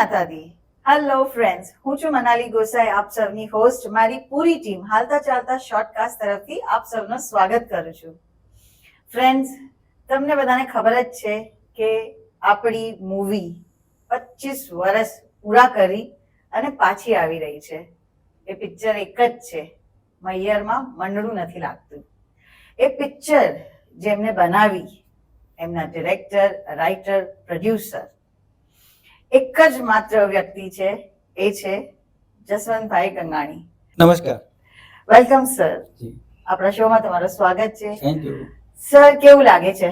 માતા દી. Hello friends, હું છું મનાલી ગોસાઈ, આપ સૌની હોસ્ટ. મારી પૂરી ટીમ હાલતા ચાલતા શોર્ટકાસ્ટ તરફથી આપ સૌનું સ્વાગત કરું છું. ફ્રેન્ડ્સ, તમને બધાને ખબર જ છે કે આપણી મૂવી 25 વર્ષ પૂરા કરી અને પાછી આવી રહી છે. એ પિક્ચર એક જ છે, મૈયરમાં મંડળું નથી લાગતું. એ પિક્ચર જેમને બનાવી, એમના ડિરેક્ટર, રાઇટર, પ્રોડ્યુસર એક જ માત્ર વ્યક્તિ છે, એ છે જસવંતભાઈ ગંગાણી. નમસ્કાર. Welcome sir. જી, આપણા શોમાં તમારું સ્વાગત છે. Thank you. સર, કેવું લાગે છે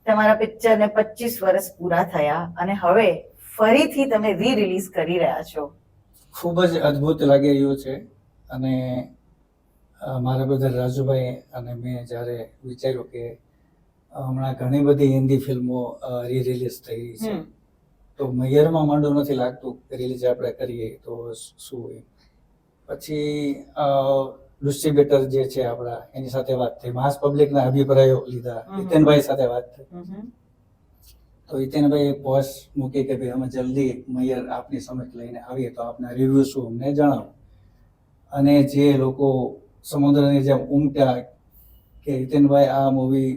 તમારા પિક્ચરને 25 વર્ષ પૂરા થયા અને હવે ફરીથી તમે રિલીઝ કરી રહ્યા છો? ખૂબ જ અદ્ભુત લાગી રહ્યું છે અને મારા બ્રધર રાજુભાઈ અને મેં જ્યારે વિચાર્યું કે હમણાં ઘણી બધી હિન્દી ફિલ્મો રિલીઝ થઈ છે, તો મૈયરમાં માંડું નથી લાગતું રિલીઝ આપણે કરીએ તો શું હોય. પછી ડિસ્ટ્રીબ્યુટર જે છે આપણા, એની સાથે વાત થઈ, માસ પબ્લિકના અભિપ્રાયો લીધા, હિતેનભાઈ સાથે વાત થઈ. તો હિતેનભાઈ પોસ્ટ મૂકી કે ભાઈ અમે જલ્દી મૈયર આપની સમક્ષ લઈને આવીએ તો આપના રિવ્યુ શું અમને જણાવો. અને જે લોકો સમુદ્રની જેમ ઉમટ્યા કે હિતેનભાઈ આ મૂવી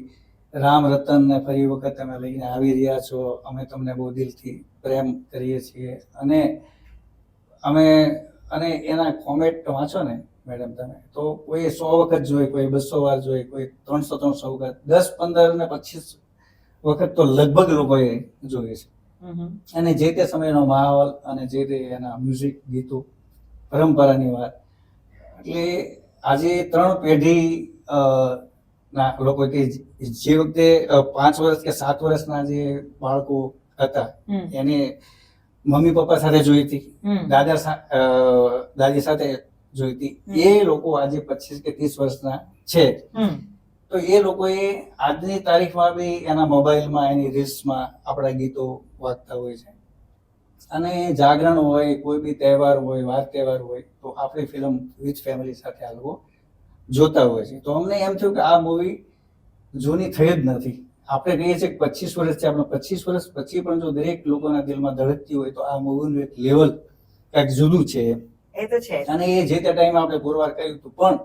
રામ રતનને ફરી વખત તમે લઈને આવી રહ્યા છો, અમે તમને બહુ દિલથી પ્રેમ કરીએ છીએ. અને એના કોમેન્ટ વાંચો ને મેડમ તમે, તો કોઈ 100 વખત જોઈ, કોઈ 200 વાર જોઈ, કોઈ 300 વખત, 10, 15 ને 25 વખત તો લગભગ લોકોએ જોઈએ છે. અને જે તે સમયનો માહોલ અને જે તે એના મ્યુઝિક, ગીતો, પરંપરાની વાત, એટલે આજે 3 પેઢી ના લોકો કે જે વખતે 5 વર્ષ કે 7 વર્ષના જે બાળકો હતા એને મમ્મી પપ્પા સાથે જોઈ હતી, દાદી સાથે જોઈ હતી, એ લોકો આજે 25 કે 30 વર્ષના છે. તો એ લોકોએ આજની તારીખમાં બી એના મોબાઈલમાં, એની રીલ્સમાં આપણા ગીતો વાગતા હોય છે. અને જાગરણ હોય, કોઈ બી તહેવાર હોય, વાર તહેવાર હોય, તો આપણી ફિલ્મ વિથ ફેમિલી સાથે આ લોકો જોતા હોય છે. તો અમને એમ થયું કે આ મૂવી જૂની થઈ જ નથી. આપણે કહીએ છીએ કે 25 વર્ષ છે, આપણે 25 વર્ષ પછી પણ જો દરેક લોકોના દિલમાં ધડકતી હોય તો આ મૂવીનું એક લેવલ કંઈક જુદું છે. એ તો છે. અને એ જે તે ટાઈમે આપણે પુરવાર કર્યું હતું, પણ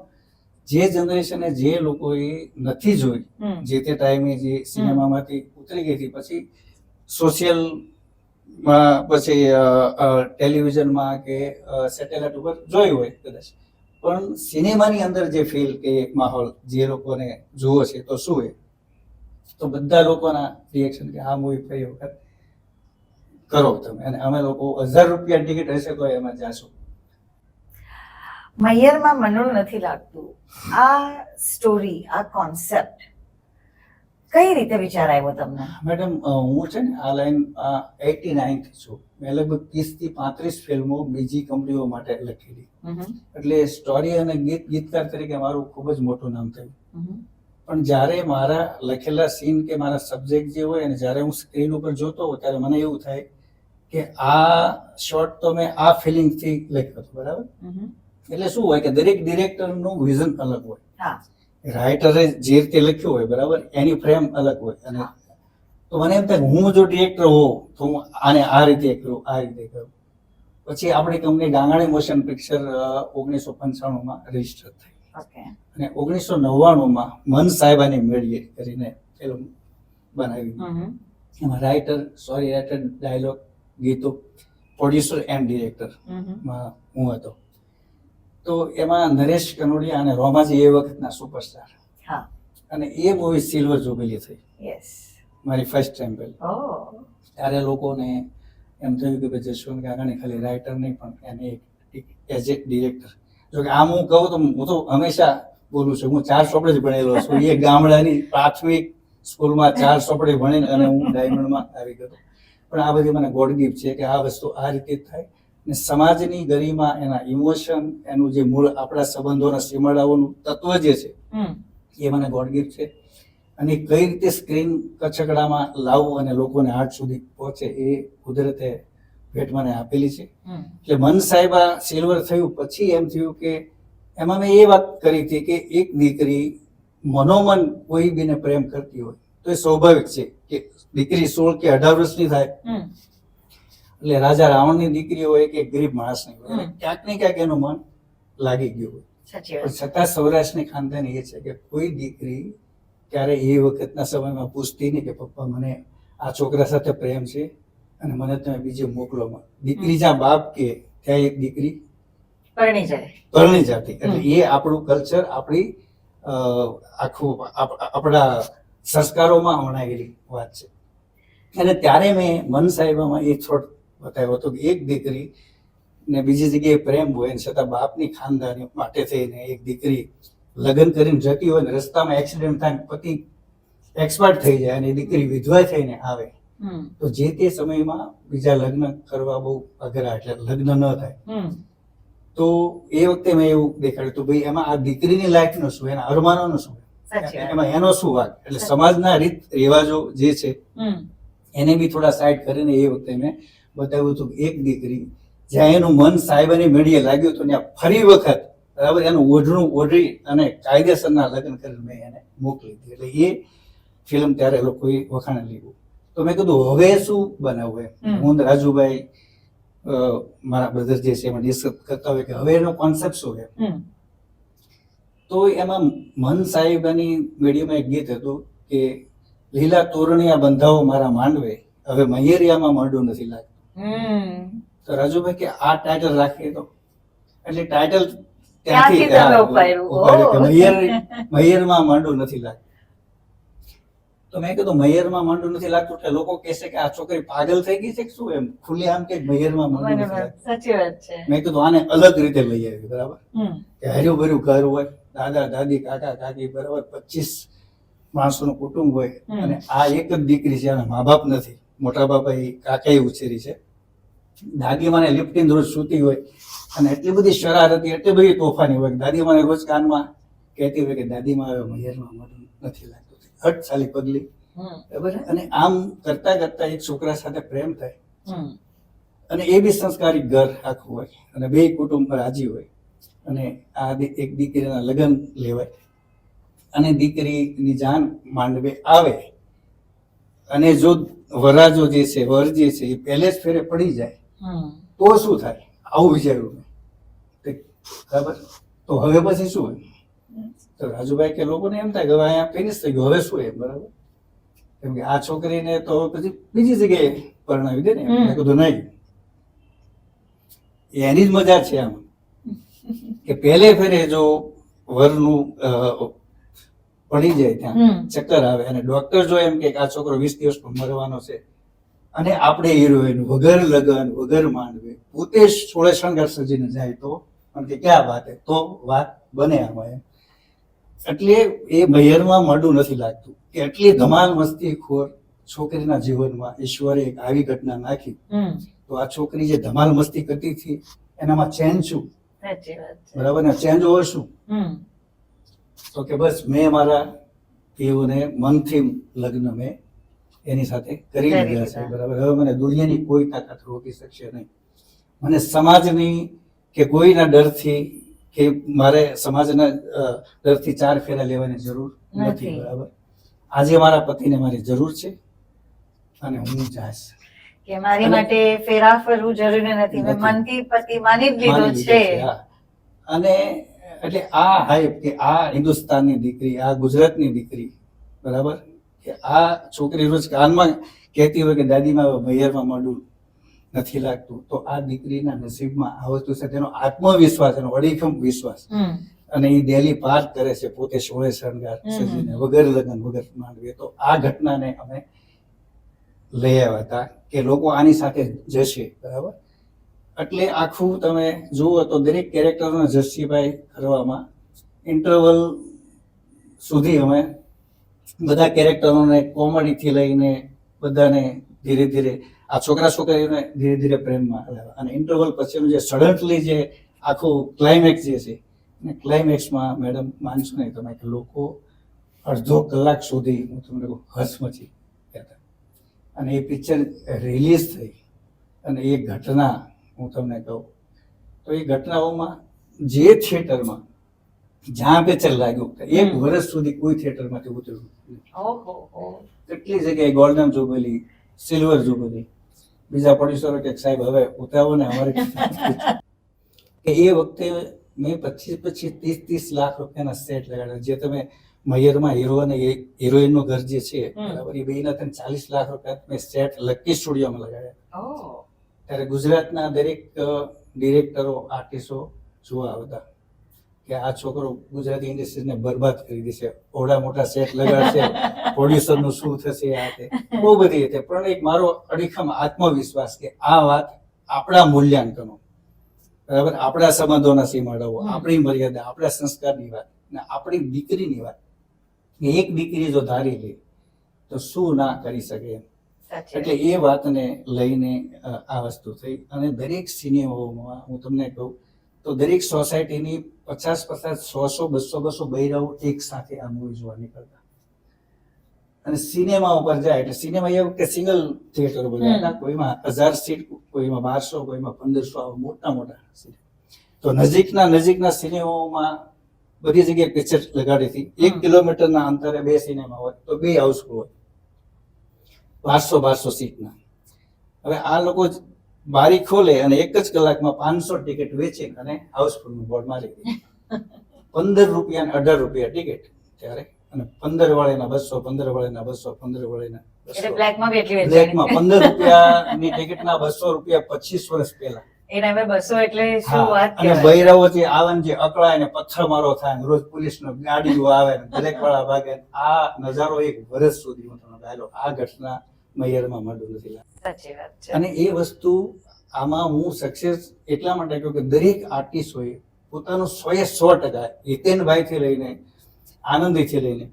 જે જનરેશને, જે લોકોએ નથી જોઈ, જે તે ટાઈમે જે સિનેમામાંથી ઉતરી ગઈ હતી, પછી સોશિયલમાં, પછી ટેલિવિઝનમાં કે સેટેલાઇટ ઉપર જોઈ હોય કદાચ, પણ સિનેમાની અંદર જે ફીલ કે માહોલ જે લોકોને જુઓ છે તો શું હોય, તો બધા લોકોના રિએક્શન કે આ મૂવી ફરી વખત કરો તમે. અને અમે લોકો 1000 રૂપિયા ટિકિટ હશે તો એમાં જાશું. મૈયરમાં મંડળું નથી લાગતું, આ સ્ટોરી, આ કોન્સેપ્ટ કઈ રીતે વિચાર આવ્યો તમને? મેડમ, હું છે ને આ લાઈન 89 થી છું. મેં લગભગ 30 થી 35 ફિલ્મો બીજી કંપનીઓ માટે લખેલી, એટલે સ્ટોરી અને ગીતકાર તરીકે મારું ખૂબ જ મોટું નામ થયું. પણ જ્યારે મારા લખેલા સીન કે મારા સબ્જેક્ટ જે હોય અને જ્યારે હું સ્ક્રીન ઉપર જોતો હોઉં ત્યારે મને એવું થાય કે આ શોર્ટ તો મેં આ ફિલિંગથી લખ્યો હતો, બરાબર? એટલે શું હોય કે દરેક ડિરેક્ટરનું વિઝન અલગ હોય, રાઇટરે જે રીતે લખ્યું હોય, બરાબર, એની ફ્રેમ અલગ હોય. અને તો મને એમ થાય હું જો ડિરેક્ટર હોઉં તો હું આને આ રીતે કરું, આ રીતે કરું. પછી આપણી કંપની ગાંગાણી મોશન પિક્ચર 1995માં રજીસ્ટર થઈ અને 1999માં મન સાહેબાની મેળીએ કરીને ફિલ્મ બનાવી. એમાં રાઇટર, ડાયલોગ, ગીતો, પ્રોડ્યુસર એન્ડ ડિરેક્ટરમાં હું હતો. તો એમાં નરેશ કનોડિયા અને રોમાજી એ વખતના સુપરસ્ટાર, અને એ મૂવી સિલ્વર જુબિલી થઈ મારી ફર્સ્ટ ટાઈમ પહેલી. ત્યારે લોકોને એમ થયું કે ભાઈ જશવંત કાકાણી ખાલી રાઇટર નહીં પણ એને એક એઝ એ ડિરેક્ટર. જોકે આમ હું કહું તો હું તો હંમેશા બોલું છું, હું 4 ચોપડે જ ભણેલો છું. એ ગામડાની પ્રાથમિક સ્કૂલમાં 4 ચોપડે ભણીને અને હું ડાયમંડમાં આવી ગયો. પણ આ બધી મને ગોડ ગિફ્ટ છે કે આ વસ્તુ આ રીતે જ થાય. અને સમાજની ગરિમા, એના ઇમોશન, એનું જે મૂળ આપણા સંબંધોના સીમાડાઓનું તત્વ જે છે એ મને ગોડ ગિફ્ટ છે. અને કઈ રીતે સ્ક્રીન કચકડામાં લાવવું અને લોકોને હાર્ટ સુધી પહોંચે એ કુદરતે ભેટ મને આપેલી છે. એટલે મન સાહેબા સિલ્વર થયું પછી એમ થયું કે એમાં મેં એ વાત કરી હતી કે એક દીકરી મનોમન કોઈ બીને પ્રેમ કરતી હોય તો એ સ્વાભાવિક છે કે દીકરી 16 કે 18 વર્ષની થાય એટલે રાજા રાવણની દીકરી હોય કે ગરીબ માણસની હોય એને ક્યાંક ને ક્યાંક એનું મન લાગી ગયું હોય. સાચી પણ વાત. છતાં સૌરાષ્ટ્રની ખાનદાની એ છે કે કોઈ દીકરી ક્યારે એ વખતના સમયમાં પૂછતી નહીં કે પપ્પા મને આ છોકરા સાથે પ્રેમ છે અને મને તમે બીજે મોકલો. દીકરી જ્યાં બાપ કે ત્યાં એક દીકરી પરણી જાય. પરણી જતી. એટલે એ આપણું કલ્ચર, આપણી આખું આપણા સંસ્કારોમાં વણાયેલી વાત છે. અને ત્યારે મેં મન સાહેબામાં એ થોટ બતાવ્યો હતો કે એક દીકરી ને બીજી જગ્યાએ પ્રેમ હોય ને છતાં બાપની ખાનદાની માટે થઈને એક દીકરી લગ્ન કરીને જતી હોય ને રસ્તામાં એક્સિડન્ટ થાય પતિ એક્સપાયર થઈ જાય અને એ દીકરી વિધવા થઈને આવે તો જે તે સમયમાં બીજા લગ્ન કરવા બહુ અઘરા, એટલે લગ્ન ન થાય. તો એ વખતે મેં એવું દેખાડ્યું તો ભાઈ એમાં આ દીકરીની લાઈફનું શું, એના અરમાનોનું શું, એમાં એનો શું વાગ. એટલે સમાજના રીત રિવાજો જે છે એને બી થોડા સાઈડ કરીને એ વખતે મેં બતાવ્યું હતું કે એક દીકરી જ્યાં એનું મન સાહેબાની મેળીએ લાગ્યું હતું ત્યાં ફરી વખત બરાબર એનું ઓઢણું ઓઢી અને કાયદેસરના લગ્ન કરીને મેં એને મોકલી હતી. એટલે એ ફિલ્મ ત્યારે લોકોએ વખાણ લીધું. તો મેં કીધું હવે શું બનાવવું એમ. હું રાજુભાઈ મારા બ્રધર જે છે એમાં ડિસ્કસ કરતા હોય કે હવે એનો કોન્સેપ્ટ શું એમ. તો એમાં મન સાહેબાની મીડિયામાં એક ગીત હતું કે લીલા તોરણિયા બંધાવો મારા માંડવે હવે મૈયરિયામાં માંડવું નથી લાગતું. તો રાજુભાઈ કે આ ટાઇટલ રાખીએ તો, એટલે ટાઇટલ ત્યાંથી મૈયરમાં માંડવું નથી લાગતું. તો મેં કીધું મૈયરમાં માંડવું નથી લાગતું એટલે લોકો કહેશે કે આ છોકરી પાગલ થઈ ગઈ છે કે શું એમ, ખુલ્લે આમ કે મૈયરમાં માંડવું નથી લાગતું. સાચી વાત છે. મેં કીધું આને અલગ રીતે લઈ આવી બરાબર, કે હર્યું ભર્યું ઘર હોય, દાદા દાદી કાકા કાકી બરાબર 25 માણસોનું કુટુંબ હોય અને આ એક જ દીકરી છે, આના મા બાપ નથી, મોટા બાપા એ કાકાએ ઉછેરી છે, દાદીમાને લિફ્ટીને રોજ સૂતી હોય અને એટલી બધી શરારતી, એટલી બધી તોફાની હોય, દાદીમાને રોજ કાનમાં કહેતી હોય કે દાદીમાં હવે મૈયરમાં માંડવું નથી લાગતું, હટ સાલી પગલી બરાબર. અને આમ કરતા કરતા એક છોકરા સાથે પ્રેમ થાય અને એ બી સંસ્કારી ઘર આખું હોય અને બે કુટુંબ રાજી હોય અને આ એક દીકરીના લગ્ન લેવાય અને દીકરીની જાન માંડવે આવે અને જો વરાજો જે છે, વર જે છે એ પહેલે જ ફેરે પડી જાય તો શું થાય, આવું વિચાર્યું મેં. બરાબર. તો હવે પછી શું હોય? તો રાજુભાઈ કે લોકોને એમ થાય કે હવે અહીંયા ફિનિશ થઈ ગયું, હવે શું એમ બરાબર. કેમ કે આ છોકરીને તો પછી બીજી જગ્યાએ પરણાવી દે ને. મેં કીધું નહીં, એની જ મજા છે આમ કે પહેલે ફેરે જો વરનું પડી જાય ત્યાં ચક્કર આવે અને ડોક્ટર જો એમ કે આ છોકરો 20 દિવસમાં મરવાનો છે અને આપણે હિરોઈન વગર લગન વગર માંડવે પોતે સોળે શણગાર સજીને જાય તો કે ક્યાં વાત હે, તો વાત બને આમાં એમ. એટલે એ મૈયરમાં મળવું નથી લાગતું કે એટલી ધમાલ મસ્તી ખોર છોકરીના જીવનમાં ઈશ્વરે એક આવી ઘટના નાખી તો આ છોકરી જે ધમાલ મસ્તી કરતી હતી એનામાં ચેન્જ શું બરાબર ને, ચેન્જ ઓવર શું? તો કે બસ મેં મારા પીઓને મનથી લગ્ન મેં એની સાથે કરી લીધા છે બરાબર. હવે મને દુનિયાની કોઈ તાકાત રોકી શકશે નહીં, મને સમાજની કે કોઈના ડરથી કે મારે સમાજના ડરથી 4 ફેરા લેવાની જરૂર નથી બરાબર. આજે મારા પતિને મારી જરૂર છે અને હું જાઈશ કે મારી માટે ફેરા ફરવું જરૂરી નથી, મેં મનથી પતિ માની જ લીધો છે. અને એટલે આ હાઈપ કે આ હિન્દુસ્તાનની દીકરી, આ ગુજરાતની દીકરી બરાબર, કે આ છોકરી રોજ કાનમાં કહેતી હોય કે દાદીમાં મૈયરમાં માંડવું નથી લાગતું, તો આ દીકરીના નસીબમાં આ વસ્તુ છે, તેનો આત્મવિશ્વાસ, એનો અડીખમ વિશ્વાસ અને એ ડેલી પાર કરે છે પોતે સોળે શણગાર સજીને વગર લગ્ન વગર માંડવે. તો આ ઘટનાને અમે લઈ આવ્યા હતા કે લોકો આની સાથે જશે બરાબર. એટલે આખું તમે જુઓ તો દરેક કેરેક્ટરોને જસ્ટિફાઈ કરવામાં ઇન્ટરવલ સુધી અમે બધા કેરેક્ટરોને કોમેડીથી લઈને બધાને ધીરે ધીરે આ છોકરા છોકરીઓને ધીરે ધીરે પ્રેમમાં લાવ્યા અને ઇન્ટરવલ પછીનું જે સડનલી જે આખું ક્લાઇમેક્સ જે છે અને ક્લાઇમેક્સમાં મેડમ માનશો નહીં તમે કે લોકો અડધો કલાક સુધી હું તમને કહું હસમચી કહેતા. અને એ પિક્ચર રિલીઝ થઈ અને એ ઘટના હું તમને કહું તો એ ઘટનાઓમાં જે થિયેટરમાં જ્યાં પિક્ચર લાગ્યું 1 વર્ષ સુધી કોઈ થિયેટરમાંથી ઉતર્યું કેટલી જગ્યાએ ગોલ્ડન જુબલી, સિલ્વર જુબલી બીજા પ્રોડ્યુસરો કે સાહેબ હવે ઉતાવો ને અમારે કે એ વખતે મેં 25-30 લાખ રૂપિયાના સેટ લગાડ્યા. જે તમે મયરમાં હીરો અને હિરોઈનનું ઘર જે છે બરાબર, એ બેના 40 લાખ રૂપિયા મેં સેટ લકી સ્ટુડિયોમાં લગાડ્યા. ત્યારે ગુજરાતના દરેક ડિરેક્ટરો, આર્ટિસ્ટો જોવા આવતા કે આ છોકરો ગુજરાતી ઇન્ડસ્ટ્રીને બરબાદ કરી દેશે, ઓડા મોટા સેટ લગાડશે, પ્રોડ્યુસરનું શું થશે, આ તે બહુ બધી રીતે. પણ એક મારો અડીખમ આત્મવિશ્વાસ કે આ વાત આપણા મૂલ્યાંકનો બરાબર, આપણા સંબંધોના સીમાડાઓ, આપણી મર્યાદા, આપણા સંસ્કારની વાત ને આપણી દીકરીની વાત, એક દીકરી જો ધારી લે તો શું ના કરી શકે એમ. એટલે એ વાતને લઈને આ વસ્તુ થઈ. અને દરેક સિનેમાઓમાં હું તમને કહું તો દરેક સોસાયટીની 50-50, 100-200 બૈરાઓ એક સાથે આ મૂવી જોવા નીકળતા. અને સિનેમા ઉપર જાય એટલે સિનેમા એ વખતે સિંગલ થિયેટર બધા, કોઈમાં 1000 સીટ, કોઈમાં 1200, કોઈમાં 1500, આવા મોટા મોટા સીટ. તો નજીકના સિનેમાઓમાં બધી જગ્યાએ પિક્ચર લગાડી હતી. 1 કિલોમીટરના અંતરે 2 સિનેમા હોય તો 2 હાઉસફુલ હોય, 1200 સીટના. હવે આ લોકો બારી ખોલે અને 1 જ કલાકમાં 500 ટિકિટ વેચી અને હાઉસફુલનું બોર્ડ મારી દે. 15 રૂપિયા અને 18 રૂપિયા ટિકિટ ત્યારે, અને 15 વાળાના 200, 15 વાળાના 200, 15 વાળાના 200. બ્લેકમાં 15 રૂપિયાની ટિકિટના 200 રૂપિયા 25 વર્ષ પહેલા. એ ટાઈમે 200 એટલે શું વાત અને બૈરાઓથી આવન જે અકળાય ને પથ્થર મારો થાય, રોજ પોલીસનો ગાડીઓ આવે ને બ્રેક વાળા ભાગે. આ નજારો 1 વર્ષ સુધી હું તમને ગાયલો. આ ઘટના મૈયરમાં મળ્યું નથી. સાચી વાત છે. અને એ વસ્તુ આમાં હું સક્સેસ એટલા માટે કહ્યું કે દરેક આર્ટિસ્ટોએ પોતાનું 100% હિતેનભાઈ થી લઈને આનંદી થી લઈને,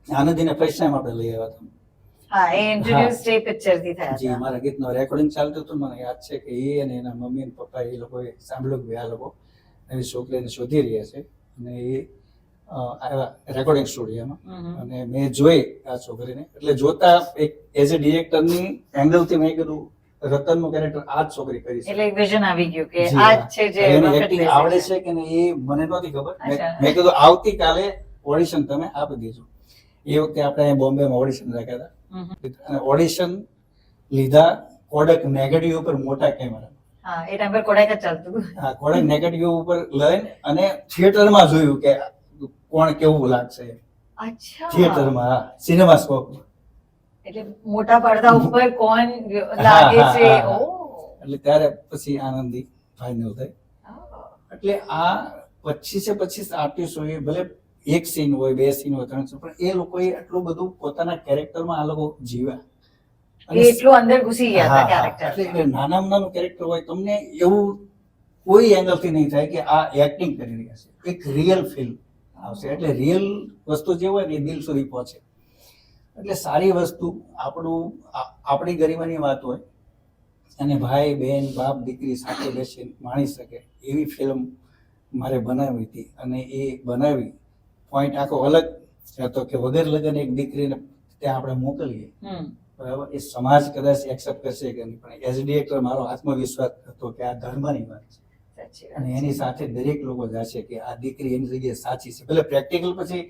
આનંદીને ફર્સ્ટ ટાઈમ આપણે લઈ આવ્યા હતા. હા, એ ઇન્ટ્રોડ્યુસ જે પિક્ચર થી થયા જી, હતા. મારા ગીતનો રેકોર્ડિંગ ચાલતું હતું. મને યાદ છે કે એ અને એના મમ્મી અને પપ્પા એ લોકોએ સાંભળ્યું કે આ લોકો એવી છોકરીને શોધી રહ્યા છે. અને એ આવ્યા રેકોર્ડિંગ સ્ટુડિયોમાં અને મેં જોઈ આ છોકરીને. એટલે જોતા એક એઝ એ ડિરેક્ટરની એંગલથી મેં કીધું રતનનું કેરેક્ટર આ જ છોકરી કરી છે. એટલે એક વિઝન આવી ગયું કે જી, આ હા. જ છે જે એને વખત acting લેશે આવડે છે. છે કે નહીં એ મને નહોતી ખબર. અચ્છા. મેં કીધું આવતીકાલે ઓડિશન તમે આપી દેજો. એ વખતે આપણે અહીંયા બોમ્બેમાં ઓડિશન રાખ્યા હતા અને ઓડિશન લીધા કોડક નેગેટિવ ઉપર મોટા કેમેરા. હા, એ ટાઈમ પર કોડાક જ ચાલતું હતું. હા, કોડક નેગેટિવ ઉપર લઈને અને થિયેટરમાં જોયું કે કોણ કેવું લાગશે. અચ્છા. થિયેટરમાં, હા, સિનેમાસ્કોપમાં. એટલે મોટા પડદા ઉપર કોણ લાગે હા, છે. હા, હા. ઓહ. એટલે ત્યારે પછી આનંદી ફાઇનલ થઈ. એટલે આ 25 આર્ટિસ્ટોએ ભલે એક સીન હોય, 2 સીન હોય, 3 સીન, પણ એ લોકોએ આટલું બધું પોતાના કેરેક્ટરમાં આ લોકો જીવ્યા. એ એટલું અંદર ઘૂસી ગયા હતા હા, હા. કેરેક્ટર. એટલે નાનામાં નાનું કેરેક્ટર હોય, તમને એવું કોઈ એંગલથી નહીં થાય કે આ એક્ટિંગ કરી રહ્યા છે. એક રિયલ ફીલ આવશે. એટલે રિયલ વસ્તુ જે હોય ને એ દિલ સુધી પહોંચે. એટલે સારી વસ્તુ આપણી ગરિમાની વાત હોય અને ભાઈ, બહેન, બાપ, દીકરી સાથે બેસીને માણી શકે એવી ફિલ્મ મારે બનાવી હતી. અને એ બનાવી પોઈન્ટ આખો અલગ હતો કે વગર લગ્ન એક દીકરીને ત્યાં આપણે મોકલીએ, બરાબર, એ સમાજ કદાચ એક્સેપ્ટ કરશે કે નહીં, પણ એઝ ડિરેક્ટર મારો આત્મવિશ્વાસ હતો કે આ ધર્મની વાત છે. સાચી વાત. અને એની સાથે દરેક લોકો જશે કે આ દીકરી એની જગ્યાએ સાચી છે. ભલે પ્રેક્ટિકલ પછી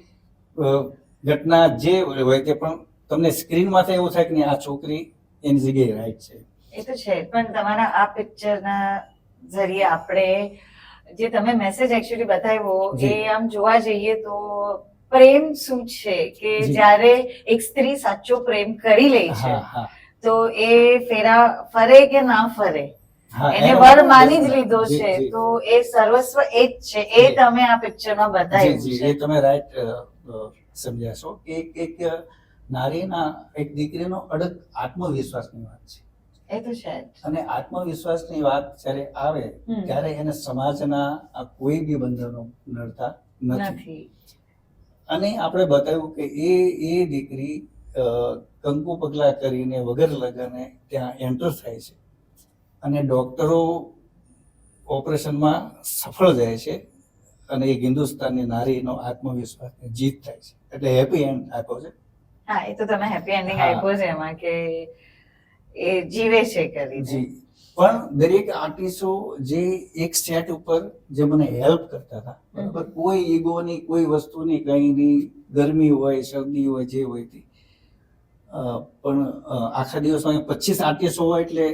ઘટના જે હોય તે, પણ તમને સ્ક્રીનમાં એવું થાય કે નહીં, આ છોકરી એની જગ્યાએ રાઈટ છે. એ તો છે. પણ તમારા આ પિક્ચરના જરીએ આપણે જે તમે મેસેજ એકચ્યુઅલી બતાવ્યો એ આમ જોવા જઈએ તો પ્રેમ શું છે કે જ્યારે એક સ્ત્રી સાચો પ્રેમ કરી લે છે તો એ ફરે કે ના ફરે, એને વર માની જ લીધો છે તો એ સર્વસ્વ એ જ છે. એ તમે આ પિક્ચરમાં બતાવ્યું છે. એ તમે રાઈટ સમજ્યા છો કે એક નારીના, એક દીકરીનો અડગ આત્મવિશ્વાસની વાત છે. એ તો છે. અને આત્મવિશ્વાસની વાત જ્યારે આવે ત્યારે એને સમાજના કોઈ બી બંધનો નડતા નથી. અને આપણે બતાવ્યું કે એ દીકરી કંકુ પગલા કરીને વગર લગને ત્યાં એન્ટર થાય છે અને ડોક્ટરો ઓપરેશનમાં સફળ જાય છે અને એક હિન્દુસ્તાનની નારીનો આત્મવિશ્વાસની જીત થાય છે. એટલે હેપી એન્ડ આપ્યો છે. હા, એ તો તમે હેપી એન્ડિંગ આપ્યો છે એમાં કે એ જીવે છે કરી. જી, પણ દરેક આર્ટિસ્ટો જે એક સેટ ઉપર જે મને હેલ્પ કરતા હતા, બરાબર, કોઈ ઈગોની કોઈ વસ્તુની કઈ નહીં, ગરમી હોય, શરદી હોય, જે હોય તે, પણ આખા દિવસમાં 25 આર્ટિસ્ટ હોય એટલે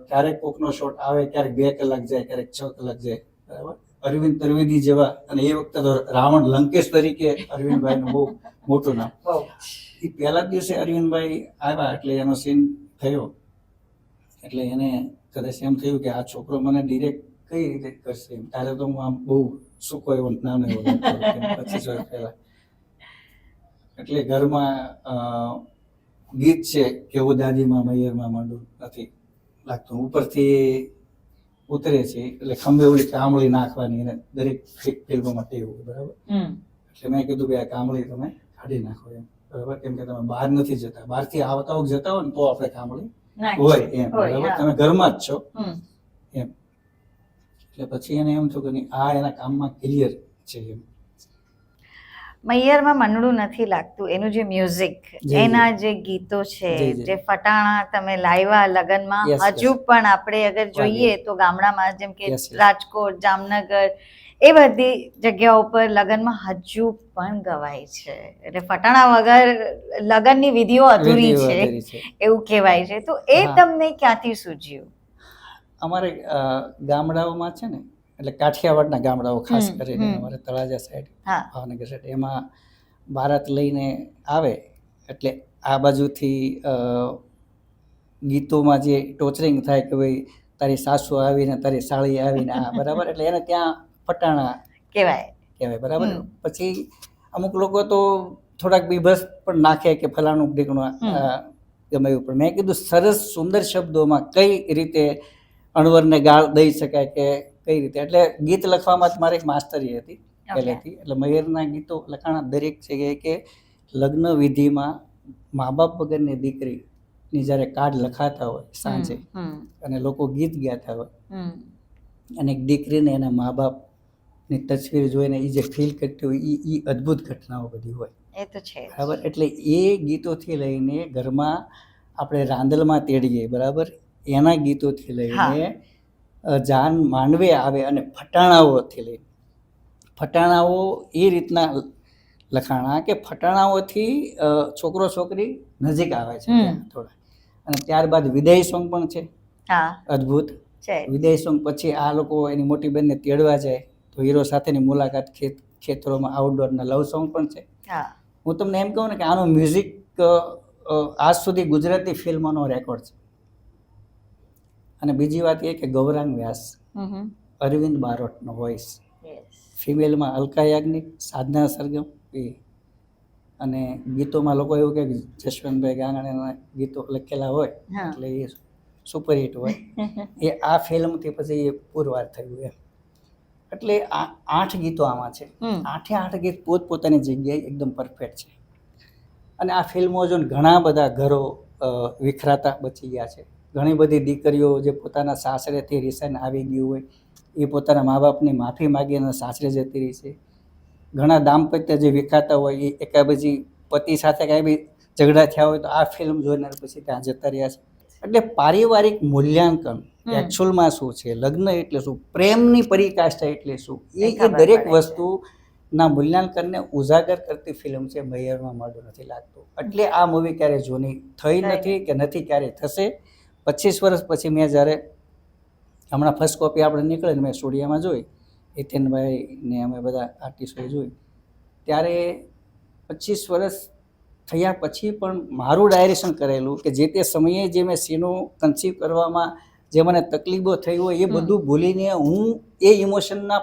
ક્યારેક કોકનો શોટ આવે, ક્યારેક 2 કલાક જાય, ક્યારેક 6 કલાક જાય, બરાબર. અરવિંદ ત્રિવેદી જેવા, અને એ વખતે તો રાવણ લંકેશ તરીકે અરવિંદભાઈનું બહુ મોટું નામ. એ પહેલા જ દિવસે અરવિંદભાઈ આવ્યા એટલે એનો સીન થયો એટલે એને કદાચ એમ થયું કે આ છોકરો મને ડિરેક્ટ કઈ રીતે કરશે. ત્યારે તો હું આમ બહુ સૂકો એવો નાનો એવો લાગતો હતો, 25 વર્ષ પહેલા. એટલે ઘરમાં ગીત છે કેવું દાદીમાં મૈયરમાં માંડું નથી લાગતું, ઉપરથી ઉતરે છે એટલે ખંભે ઓલી કામળી નાખવાની, અને દરેક ફિલ્મોમાં ટેવ, બરાબર. એટલે મેં કીધું કે આ કામળી તમે કાઢી નાખો એમ, બરાબર. કેમ કે તમે બહાર નથી જતા, બહારથી આવતા જતા હોય ને તો આપણે કામળી હોય એમ, બરાબર. તમે ઘરમાં જ છો એમ. એટલે પછી એને એમ થયું કે નહીં, આ એના કામમાં ક્લિયર છે એમ. મૈયરમાં મંડળું નથી લાગતું, એનું જે મ્યુઝિક, એના જે ગીતો છે, જે ફટાણા તમે લાવ્યા લગનમાં, હજુ પણ આપણે અગર જોઈએ તો ગામડામાં જેમ કે રાજકોટ, જામનગર, એ બધી જગ્યાઓ પર લગનમાં હજુ પણ ગવાય છે. એટલે ફટાણા વગર લગનની વિધિઓ અધૂરી છે એવું કહેવાય છે. તો એ તમને ક્યાંથી સૂઝ્યું? અમારે ગામડાઓમાં છે ને, એટલે કાઠિયાવાડના ગામડાઓ ખાસ કરીને અમારે તળાજા સાઈડ, ભાવનગર સાઈડ, એમાં બારાત લઈને આવે એટલે આ બાજુથી ગીતોમાં જે ટોચરિંગ થાય કે ભાઈ તારી સાસુ આવીને તારી સાળી આવીને, આ બરાબર. એટલે એને ત્યાં ફટાણા કહેવાય, બરાબર. પછી અમુક લોકો તો થોડાક બીભસ પણ નાખે કે ફલાણું ઢીકણું ગમે. પણ મેં કીધું સરસ સુંદર શબ્દોમાં કઈ રીતે અણવરને ગાળ દઈ શકાય કે કઈ રીતે. એટલે ગીત લખવામાં જ મારી માસ્ટરી હતી પહેલેથી. એટલે મૈયરના ગીતો લખાણા દરેક છે કે લગ્ન વિધિમાં મા બાપ વગરની દીકરીની જ્યારે કાર્ડ લખાતા હોય સાંજે, અને લોકો ગીત ગાતા હોય, અને એક દીકરીને એના મા બાપની તસવીર જોઈને એ જે ફીલ કરતી હોય એ અદ્ભુત ઘટનાઓ બધી હોય, એ તો છે, બરાબર. એટલે એ ગીતોથી લઈને ઘરમાં આપણે રાંદલમાં તેડીએ, બરાબર, એના ગીતોથી લઈને જાન માંડવે આવે, અને ફટાણાઓથી લઈને, ફટાણાઓ એ રીતના લખાણા કે ફટાણાઓથી છોકરો છોકરી નજીક આવે છે થોડા. અને ત્યારબાદ વિદાય સોંગ પણ છે અદ્ભુત. વિદાય સોંગ પછી આ લોકો એની મોટી બહેનને તેડવા જાય તો હીરો સાથેની મુલાકાત, ખેતરોમાં, આઉટડોરના લવ સોંગ પણ છે. હું તમને એમ કહું ને કે આનું મ્યુઝિક આજ સુધી ગુજરાતી ફિલ્મોનો રેકોર્ડ છે. અને બીજી વાત એ કે ગૌરાંગ વ્યાસ, અરવિંદ બારોટનો વોઇસ, ફિમેલમાં અલકા યાજ્ઞિક, સાધના સરગમ, એ. અને ગીતોમાં લોકો એવું કે જશવંતભાઈ ગાંગણીના ગીતો લખેલા હોય એટલે એ સુપરહિટ હોય. એ આ ફિલ્મથી પછી એ પુરવાર થયું એમ. એટલે આ 8 ગીતો આમાં છે. 8 ગીત પોતપોતાની જગ્યાએ એકદમ પરફેક્ટ છે. અને આ ફિલ્મો જો ઘણા બધા ઘરો વિખરાતા બચી ગયા છે. ઘણી બધી દીકરીઓ જે પોતાના સાસરેથી રિસાઈને આવી ગયું હોય એ પોતાના મા બાપની માફી માગીને સાસરે જતી રહી છે. ઘણા દાંપત્ય જે વિખાતા હોય એ એકાબીજી પતિ સાથે કાંઈ બી ઝઘડા થયા હોય તો આ ફિલ્મ જોઈને પછી ત્યાં જતા રહ્યા છે. એટલે પારિવારિક મૂલ્યાંકન એકચ્યુઅલમાં શું છે, લગ્ન એટલે શું, પ્રેમની પરિકાષ્ઠા એટલે શું, એ દરેક વસ્તુના મૂલ્યાંકનને ઉજાગર કરતી ફિલ્મ છે મૈયરમાં મોઢું નથી લાગતું. એટલે આ મૂવી ક્યારે જૂની થઈ નથી કે નથી ક્યારે થશે. 25 વર્ષ પછી મેં જ્યારે હમણાં ફર્સ્ટ કોપી આપણે નીકળે ને મેં સ્ટુડિયોમાં જોઈ, હિતેનભાઈને અમે બધા આર્ટિસ્ટોએ જોઈ, ત્યારે 25 વર્ષ થયા પછી પણ મારું ડાયરેક્શન કરેલું કે જે તે સમયે જે મેં સીનો કન્સીવ કરવામાં જે મને તકલીફો થઈ હોય એ બધું ભૂલીને હું એ ઇમોશનના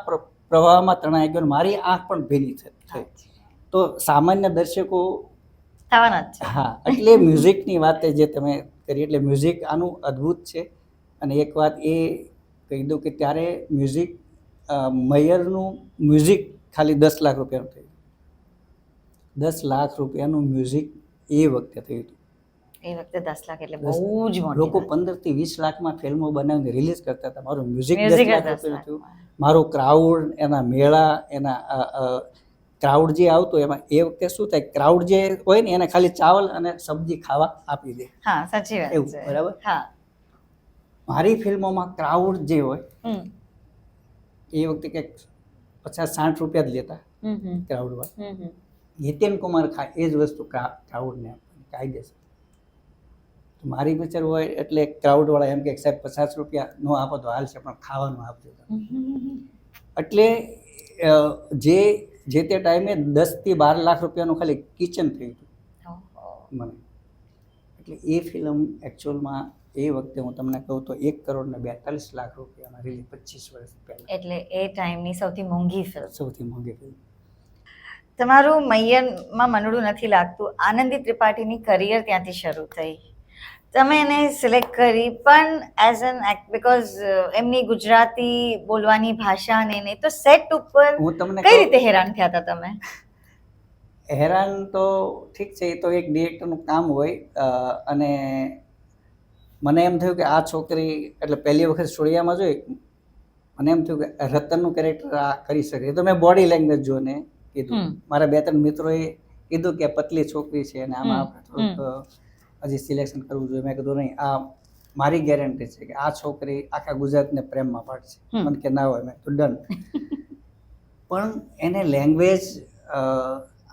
પ્રવાહમાં તણાઈ ગયો, મારી આંખ પણ ભીની થઈ. તો સામાન્ય દર્શકો હા, એટલે મ્યુઝિકની વાત જે તમે કરી, એટલે મ્યુઝિક આનું અદ્ભુત છે. અને એક વાત એ કહી દઉં કે ત્યારે મ્યુઝિક, મૈયરનું મ્યુઝિક ખાલી 10 લાખ રૂપિયાનું થયું. 10 લાખ રૂપિયાનું મ્યુઝિક એ વખતે થયું હતું. એ વખતે 10 લાખ એટલે બહુ જ મોટી. લોકો 15 થી 20 લાખમાં ફિલ્મો બનાવીને રિલીઝ કરતા હતા. મારું મ્યુઝિક 10 લાખ રૂપિયાનું થયું. મારું ક્રાઉડ, એના મેળા, એના ક્રાઉડ જે આવતો એમાં એ વખતે શું થાય, ક્રાઉડ જે હોય ને એને ખાલી ચાવલ અને સબ્જી ખાવા આપી દે. હા, સાચી વાત એવું, છે, બરાબર. હા, મારી ફિલ્મોમાં ક્રાઉડ જે હોય એ વખતે કંઈક 50-60 રૂપિયા જ લેતા ક્રાઉડમાં. હિતેન કુમાર ખા એ જ વસ્તુ ક્રાઉડને કાયદેસર મારી પિક્ચર હોય એટલે ક્રાઉડ વાળા એમ કે સાહેબ 50 રૂપિયા નો આપો તો હાલશે પણ ખાવાનું આપજો. એટલે જે તે ટાઈમે 10 થી 12 લાખ રૂપિયાનું ખાલી કિચન થયું હતું મને. એટલે એ ફિલ્મ એકચ્યુઅલમાં એ વખતે હું તમને કહું તો 1,42 લાખ રૂપિયામાં રિલીઝ 25 વર્ષ પહેલા. એટલે એ ટાઈમની સૌથી મોંઘી ફિલ્મ. સૌથી મોંઘી ફિલ્મ. તમારું મૈયરમાં મનડું નથી લાગતું, આનંદી ત્રિપાઠીની કરિયર ત્યાંથી શરૂ થઈ. તમે એને સિલેક્ટ કરી પણ એઝ એન એક્ટ બીકોઝ એમની ગુજરાતી બોલવાની ભાષા ને નહીં, તો સેટ ઉપર હું તમને કઈ રીતે હેરાન થયા હતા તમે? હેરાન તો ઠીક છે, એ તો એક ડિરેક્ટરનું કામ હોય. અને મને એમ થયું કે આ છોકરી, એટલે પહેલી વખત સ્ટુડિયોમાં જોઈ, મને એમ થયું કે રતનનું કેરેક્ટર આ કરી શકે. તો મેં બોડી લેંગ્વેજ જોઈને કીધું. મારા 2-3 મિત્રોએ કીધું કે પતલી છોકરી છે અને આમાં આપણે થોડુંક હજી સિલેક્શન કરવું જોઈએ. મેં કીધું નહીં, આ મારી ગેરંટી છે કે આ છોકરી આખા ગુજરાતને પ્રેમમાં પાડશે. મને કે ના હોય, મેં તો ડન. પણ એને લેંગ્વેજ,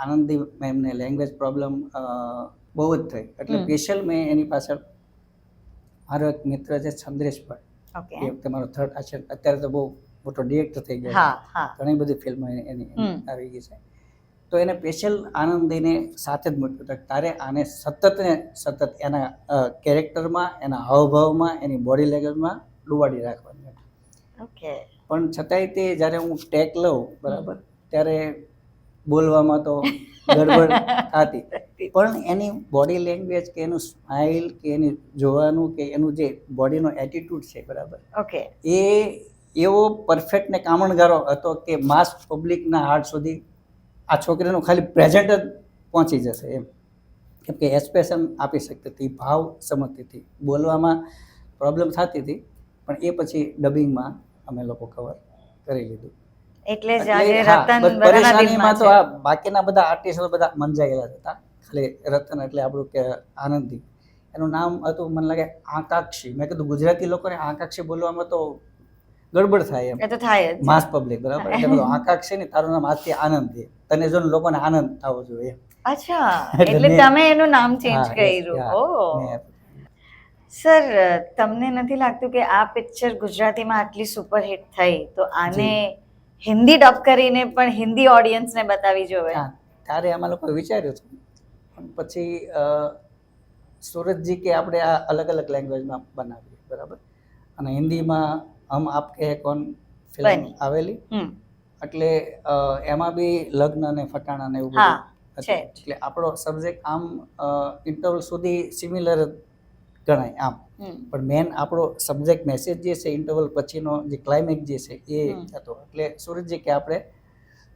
આનંદી મેમને લેંગ્વેજ પ્રોબ્લેમ બહુ જ થઈ. એટલે સ્પેશિયલ મેં એની પાછળ, મારો એક મિત્ર છે ચંદ્રેશભાઈ, એ વખતે મારો થર્ડ આચાર્ય, અત્યારે તો બહુ મોટો ડિરેક્ટર થઈ ગયો, ઘણી બધી ફિલ્મો એની આવી ગઈ છે. તો એને સ્પેશિયલ આનંદીને સાથે જ મૂક્યો હતો, તારે આને સતત એના કેરેક્ટરમાં, એના હાવભાવમાં, એની બોડી લેંગ્વેજમાં ડુબાડી રાખવાની. ઓકે. પણ છતાંય તે જ્યારે હું ટેક લઉં બરાબર, ત્યારે બોલવામાં તો ગડબડ થતી, પણ એની બોડી લેંગ્વેજ કે એનું સ્માઇલ કે એની જોવાનું કે એનું જે બોડીનો એટીટ્યુડ છે બરાબર, ઓકે, એ એવો પરફેક્ટ ને કામણગારો હતો કે માસ પબ્લિકના હાર્ટ સુધી આ છોકરીનું ખાલી પ્રેઝન્ટ જ પહોંચી જશે એમ. કેમ કે એક્સપ્રેશન આપી શકતી હતી, ભાવ સમજતી હતી, બોલવામાં પ્રોબ્લેમ થતી હતી, પણ એ પછી ડબિંગમાં અમે લોકો કવર કરી લીધું. એટલે જ આજે રતન પરેશાનીમાં તો આ બાકીના બધા આર્ટિસ્ટો બધા મંજાયેલા હતા, ખાલી રતન એટલે આપણું કે આનંદી, એનું નામ હતું મને લાગે આકાંક્ષી. મેં કીધું ગુજરાતી લોકોને આકાંક્ષી બોલવામાં તો ગડબડ થાય એમ, એ તો થાય જ, માસ પબ્લિક બરાબર. એટલે બધું આકાંક્ષી ને તારું નામ આજથી આનંદ છે, તને જો લોકોને આનંદ થવો જોઈએ. અચ્છા, એટલે તમે એનું નામ ચેન્જ કર્યું. ઓ સર, તમને નથી લાગતું કે આ પિક્ચર ગુજરાતીમાં આટલી સુપરહિટ થઈ તો આને હિન્દી ડબ કરીને પણ હિન્દી ઓડિયન્સને બતાવી જોવે? ત્યારે અમે લોકો વિચાર્યું હતું, પણ પછી સુરતજી કે આપણે આ અલગ અલગ લેંગ્વેજમાં બનાવીએ બરાબર. અને હિન્દીમાં હમ આપકે હે કોન ફિલ્મ આવેલી, એટલે એમાં બી લગ્ન અને ફટાણા ને એવું બધું છે. એટલે આપણો સબ્જેક્ટ આમ ઇન્ટરવલ સુધી સિમિલર ગણાય આમ, પણ મેન આપણો સબ્જેક્ટ મેસેજ જે છે ઇન્ટરવલ પછીનો જે ક્લાઇમેક્સ જે છે એ હતો. એટલે સુરતજી કે આપણે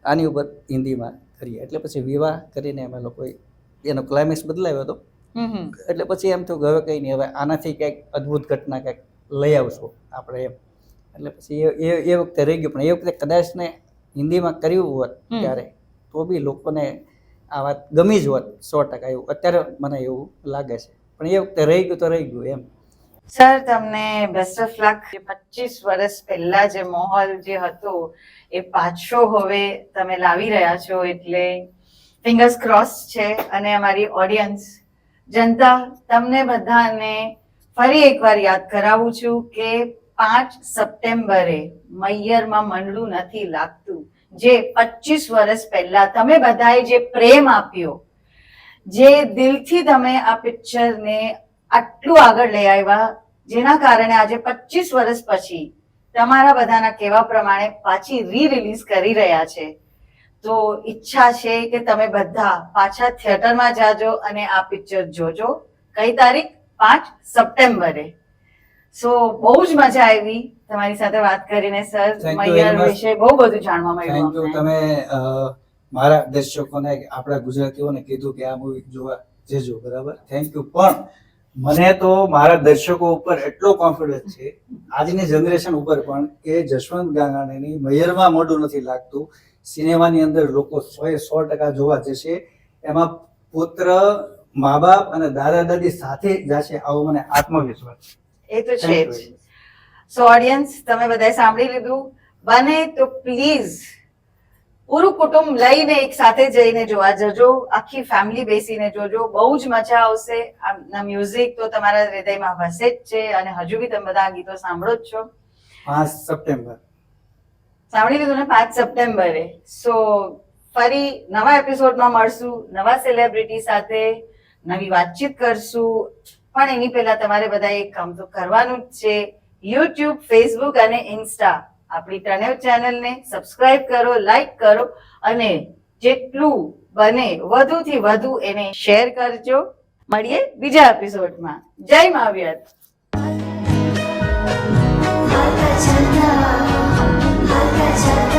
આની ઉપર હિન્દીમાં કરીએ. એટલે પછી વિવાહ કરીને અમે લોકોએ એનો ક્લાઇમેક્સ બદલાવ્યો હતો. એટલે પછી એમ થયું કે હવે કંઈ નહીં, હવે આનાથી કંઈક અદ્ભુત ઘટના કંઈક લઈ આવશું આપણે એમ. એટલે પછી એ વખતે રહી ગયું. પણ એ વખતે કદાચ ને હિન્દીમાં કર્યું હોત ત્યારે તો બી લોકોને આ વાત ગમી જ હોત 100%. એવું અત્યારે મને એવું લાગે છે, પણ એ વખતે રહી ગયું તો રહી ગયું એમ. સર, તમને બેસ્ટ ઓફ લક. 25 વર્ષ પહેલા જે માહોલ જે હતો એ પાછો હવે તમે લાવી રહ્યા છો, એટલે ફિંગર્સ ક્રોસ છે. અને અમારી ઓડિયન્સ, જનતા, તમને બધાને ફરી એકવાર યાદ કરાવું છું કે 5 સપ્ટેમ્બરે મૈયરમાં મનડું નથી લાગતું, જે 25 વર્ષ પહેલા તમે બધાએ જે પ્રેમ આપ્યો, જે દિલથી તમે આ પિક્ચરને આટલું આગળ લઈ આવ્યા, જેના કારણે આજે 25 વર્ષ પછી તમારા બધાના કહેવા પ્રમાણે પાછી રિલીઝ કરી રહ્યા છે. તો ઈચ્છા છે કે તમે બધા પાછા થિયેટરમાં જાજો અને આ પિક્ચર જોજો. કઈ તારીખ? 5 સપ્ટેમ્બરે. સો બહુ જ મજા આવી તમારી સાથે વાત કરીને સર. મૈયર વિશે બહુ બધું જાણવા મળ્યું. Thank you. તમે મારા દર્શકોને, આપણા ગુજરાતીઓને કીધું કે આ મૂવી જોવા જજો બરાબર. Thank you. પણ મને તો મારા દર્શકો ઉપર એટલો કોન્ફિડન્સ છે, આજની જનરેશન ઉપર પણ, કે જશવંત ગાંગાણીની મૈયરમાં મોઢું નથી લાગતું સિનેમાની અંદર લોકો 100% જોવા જશે. એમાં પુત્ર, મા બાપ અને દાદા દાદી સાથે જશે, આવો મને આત્મવિશ્વાસ. એ તો છે જ. સો ઓડિયન્સ, તમે બધાએ સાંભળી લીધું. બને તો પ્લીઝ પૂરું કુટુંબ લઈને એક સાથે જઈને જોવા જજો, આખી ફેમિલી બેસીને જોજો, બહુ જ મજા આવશે. આમના મ્યુઝિક તો તમારા હૃદયમાં વસે જ છે અને હજુ બી તમે બધા આ ગીતો સાંભળો જ છો. 5 સપ્ટેમ્બર. સાંભળી લીધું ને, 5 સપ્ટેમ્બરે. સો ફરી નવા એપિસોડમાં મળશું, નવા સેલિબ્રિટી સાથે નવી વાતચીત કરશું. પણ એની પહેલા તમારે બધા એક કામ તો કરવાનું જ છે. યુટ્યુબ, ફેસબુક અને ઇન્સ્ટા આપણી ત્રણેય ચેનલને સબસ્ક્રાઇબ કરો, લાઈક કરો અને જેટલું બને વધુથી વધુ એને શેર કરજો. મળીએ બીજા એપિસોડમાં. જય મહાવીર. Halka chanda,